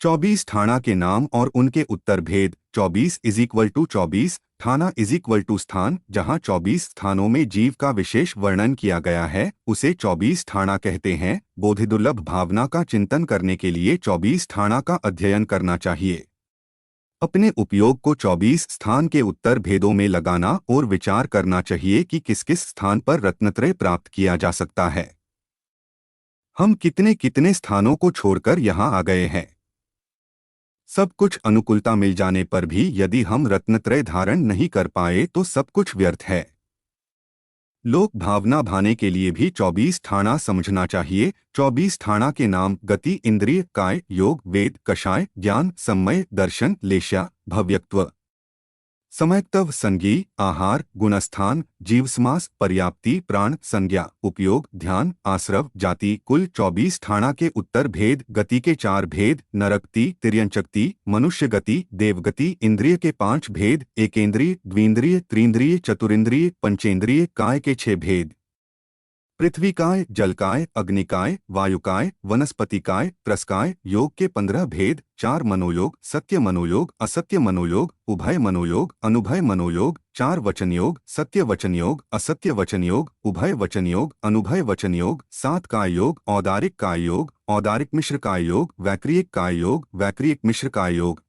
24 ठाणा के नाम और उनके उत्तर भेद। 24 is equal to 24, Thane is equal to स्थान। जहाँ 24 स्थानों में जीव का विशेष वर्णन किया गया है उसे 24 ठाणा कहते हैं। बोधिदुर्लभ भावना का चिंतन करने के लिए 24 ठाणा का अध्ययन करना चाहिए। अपने उपयोग को 24 स्थान के उत्तर भेदों में लगाना और विचार करना चाहिए कि किस किस स्थान पर रत्नत्रय प्राप्त किया जा सकता है। हम कितने कितने स्थानों को छोड़कर यहाँ आ गए हैं। सब कुछ अनुकूलता मिल जाने पर भी यदि हम रत्नत्रय धारण नहीं कर पाए तो सब कुछ व्यर्थ है। लोक भावना भाने के लिए भी 24 ठाणा समझना चाहिए। 24 ठाणा के नाम गति, इंद्रिय, काय, योग, वेद, कषाय, ज्ञान, सम्मय, दर्शन, लेशा, भव्यत्व, समयत्व, संगी, आहार, गुणस्थान, जीवसमास, पर्याप्ति, प्राण, संज्ञा, उपयोग, ध्यान, आश्रव, जाति। कुल 24 ठाणा के उत्तर भेद। गति के 4 भेद, नरगति, तिर्यंचक्ति, मनुष्य गति, देवगति। इंद्रिय के 5 भेद, एकेंद्रिय, द्विंद्रिय, त्रिंद्रिय, चतुरिंद्रिय, पंचेंद्रिय। काय के 6 भेद, पृथ्वीकाय, जलकाय, अग्निकाय, वायुकाय, वनस्पतिकाय, त्रस्काय। योग के 15 भेद, 4 मनोयोग, सत्य मनोयोग, असत्य मनोयोग, उभय मनोयोग, अनुभय मनोयोग। 4 वचन योग, सत्य वचन योग, असत्य वचन योग, उभय वचन योग, अनुभय वचन योग। 7 काय योग, औदारिक काय योग, औदारिक मिश्र काय योग, वैक्रियक काय योग, वैक्रियक मिश्र काय योग,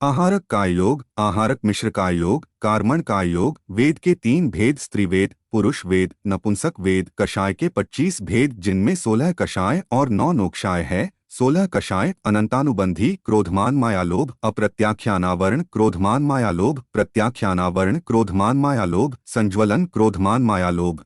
आहारक काय योग, आहारक मिश्र काय योग, कार्मण काय योग। वेद के 3 भेद, स्त्रीवेद, पुरुष वेद, नपुंसक वेद। कषाय के 25 भेद, जिनमें 16 कषाय और 9 नोक्षाय है। 16 कषाय, अनंतानुबंधी, क्रोधमान मायालोभ, अप्रत्याख्यानावरण, क्रोधमान मायालोभ, प्रत्याख्यानावरण, क्रोधमान मायालोभ, संज्वलन, क्रोधमान मायालोभ।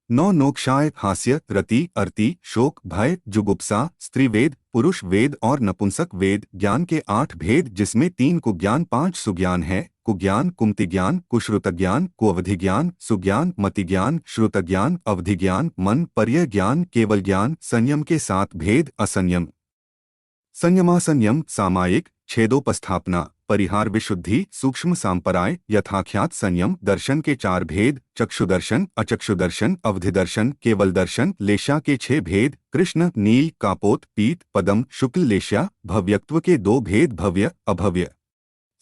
9 नोक्षाय, हास्य, रति, अर्ति, शोक, भय, जुगुप्सा। स्त्रीवेद, पुरुष वेद और नपुंसक वेद। ज्ञान के 8 भेद, जिसमें 3 कुज्ञान, 5 सुज्ञान है। कुज्ञान, कुमतिज्ञान, कुश्रुतज्ञान, कुअवधिज्ञान, सुज्ञान, मतिज्ञान, श्रुतज्ञान, अवधिज्ञान, मन, पर्य ज्ञान, केवल ज्ञान। संयम के 7 भेद, असंयम, संयमासंयम, सामायिक, छेदोपस्थापना, परिहार, विशुद्धि, सूक्ष्म सांपराय, यथाख्यात संयम। दर्शन के 4 भेद, चक्षुदर्शन, अचक्षुदर्शन, अवधिदर्शन, केवल दर्शन। लेशा के 6 भेद, कृष्ण, नील, कापोत, पीत, पदम, शुक्ल लेशा। भव्यत्व के 2 भेद, भव्य, अभव्य।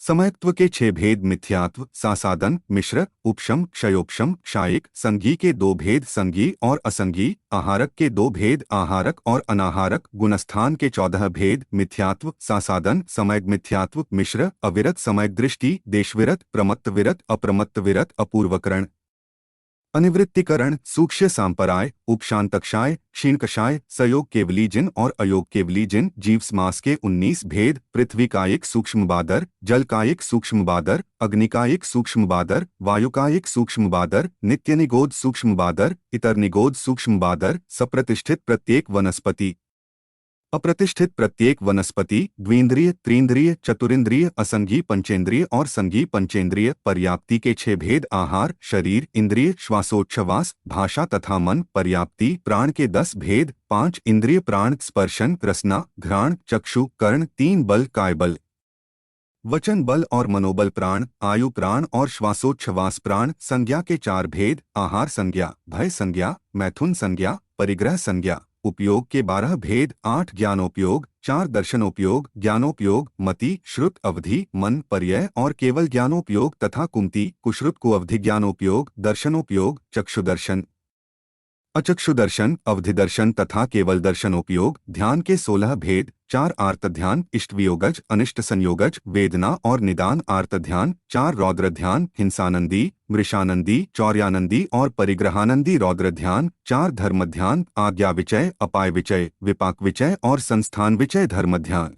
समयत्व के 6 भेद, मिथ्यात्व, सासादन, मिश्र, उपशम, क्षयोपशम, क्षायिक। संगी के 2 भेद, संगी और असंगी। आहारक के 2 भेद, आहारक और अनाहारक। गुणस्थान के 14 भेद, मिथ्यात्व, सासादन, समयग मिथ्यात्व, मिश्र, अविरत, समयग दृष्टि, देशविरत, प्रमत्तविरत, अप्रमत्तविरत, अपूर्वकरण, अनिवृत्तिकरण, सूक्ष्म सांपराय, उपशांतक्षाय, क्षीणकषाय, सयोग केवली जिन और अयोग केवली जिन। जीवसमास के 19 भेद, पृथ्वीकायिक सूक्ष्म बादर, जलकायिक सूक्ष्म बादर, अग्निकायिक सूक्ष्म बादर, वायुकायिक सूक्ष्म बादर, नित्यनिगोद सूक्ष्म बादर, इतरनिगोद सूक्ष्म बादर। सप्रतिष्ठित प्रत्येक वनस्पति, अप्रतिष्ठित प्रत्येक वनस्पति। द्विंद्रिय, त्रिंद्रिय, चतुरिंद्रिय, असंगी पंचेंद्रिय और संगी पंचेंद्रिय। पर्याप्ति के 6 भेद, आहार, शरीर, इंद्रिय, श्वासोच्छ्वास, भाषा तथा मन। पर्याप्ति। प्राण के 10 भेद, 5 इंद्रिय प्राण, स्पर्शन, रसना, घ्राण, चक्षु, कर्ण। 3 बल, काय बल, वचन बल और मनोबल प्राण, आयु प्राण और श्वासोच्छ्वास प्राण। संज्ञा के 4 भेद, आहार संज्ञा, भय संज्ञा, मैथुन संज्ञा, परिग्रह संज्ञा। उपयोग के 12 भेद, 8 ज्ञानोपयोग, 4 दर्शनोपयोग, ज्ञानोपयोग, मति, श्रुत, अवधि, मन, पर्यय और केवल ज्ञानोपयोग तथा कुंती, कुश्रुत, कुअवधि, ज्ञानोपयोग, दर्शनोपयोग, चक्षुदर्शन, अचक्षुदर्शन, अवधिदर्शन तथा केवल दर्शनोपयोग। ध्यान के 16 भेद, 4 आर्त ध्यान, इष्टवियोगज, अनिष्ट संयोगज, वेदना और निदान आर्त ध्यान। 4 रौद्र ध्यान, हिंसानंदी, मृषानंदी, चौर्यानंदी और परिग्रहानंदी रौद्र ध्यान। 4 धर्म ध्यान, आज्ञा विचय, अपाय विचय, विपाक विचय और संस्थान विचय धर्म ध्यान।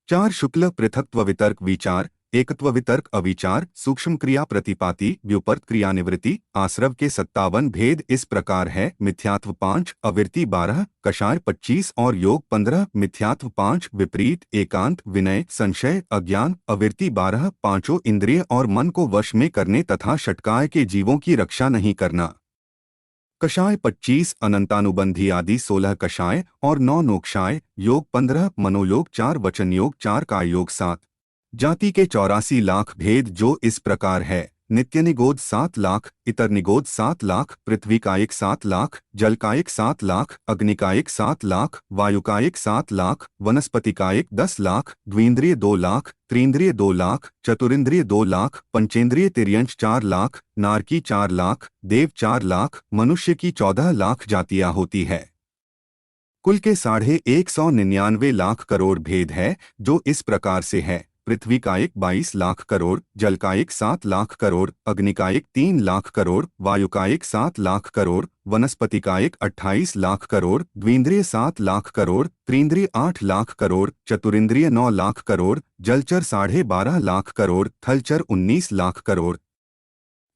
4 शुक्ल पृथक्त्व वितर्क विचार, एकत्व वितर्क अविचार, सूक्ष्म क्रिया प्रतिपाती, व्युपर्त क्रिया निवृत्ति। आश्रव के 57 भेद इस प्रकार है। मिथ्यात्व 5, अविरति 12, कषाय 25 और योग 15। मिथ्यात्व 5, विपरीत, एकांत, विनय, संशय, अज्ञान, अविरति 12, पांचों इंद्रिय और मन को वश में करने तथा षटकाय के जीवों की रक्षा नहीं करना। कषाय 25, अनंतानुबंधी आदि 16 कषाय और 9 नोक्षाय। योग 15, मनोयोग 4, वचन योग 4, काय योग 7। जाति के 84 लाख भेद जो इस प्रकार है। नित्यनिगोद 7 लाख, इतर निगोद 7 लाख, पृथ्वी कायिक 7 लाख, जल कायिक 7 लाख, अग्निकायिक 7 लाख, वायुकायिक 7 लाख, वनस्पति कायिक 10 लाख, द्विंद्रिय 2 लाख, त्रिंद्रिय 2 लाख, चतुरिंद्रिय 2 लाख, पंचेंद्रिय तिर्यंश 4 लाख, नारकी 4 लाख, देव 4 लाख, मनुष्य की 14 लाख जातियां होती है। कुल के 199 लाख करोड़ भेद है, जो इस प्रकार से है: पृथ्वी कायिक 22 लाख करोड़, जल कायिक 7 लाख करोड़, अग्निकायिक 3 लाख करोड़, वायुकायिक 7 लाख करोड़, वनस्पति कायिक 28 लाख करोड़, द्विंद्रिय 7 लाख करोड़, त्रिंद्रिय 8 लाख करोड़, चतुरिंद्रिय 9 लाख करोड़, जलचर 12.5 लाख करोड़, थलचर 19 लाख करोड़,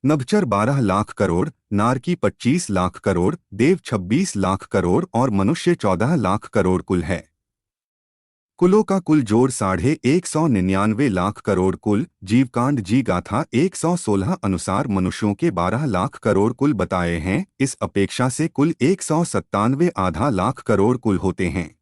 नभचर 12 लाख करोड़, नारकी 25 लाख करोड़, देव 26 लाख करोड़ और मनुष्य 14 लाख करोड़ कुल है। कुलों का कुल जोड़ 199 लाख करोड़ कुल जीवकांड जी गाथा 116 अनुसार मनुष्यों के 12 लाख करोड़ कुल बताए हैं। इस अपेक्षा से कुल 197 आधा लाख करोड़ कुल होते हैं।